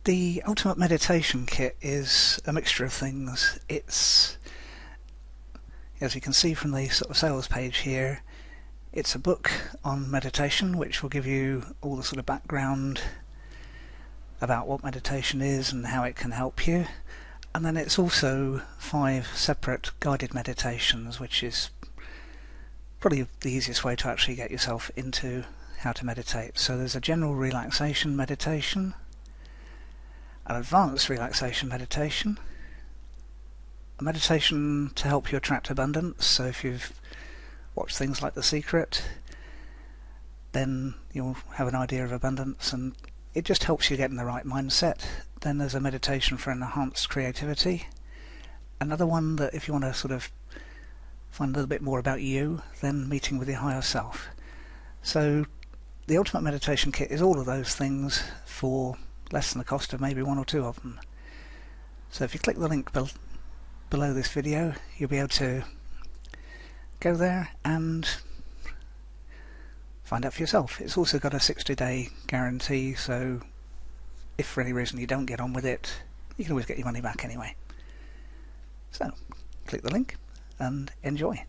The Ultimate Meditation Kit is a mixture of things. It's, as you can see from the sort of sales page here, it's a book on meditation which will give you all the sort of background about what meditation is and how it can help you. And then it's also 5 separate guided meditations, which is probably the easiest way to actually get yourself into how to meditate. So there's a general relaxation meditation, an advanced relaxation meditation, a meditation to help you attract abundance. So if you've watched things like The Secret, then you'll have an idea of abundance and it just helps you get in the right mindset. Then there's a meditation for enhanced creativity. Another one that if you want to sort of find a little bit more about you, then meeting with your higher self. So the Ultimate Meditation Kit is all of those things for less than the cost of maybe 1 or 2 of them. So if you click the link below this video, you'll be able to go there and find out for yourself. It's also got a 60-day guarantee, so if for any reason you don't get on with it, you can always get your money back anyway. So click the link and enjoy.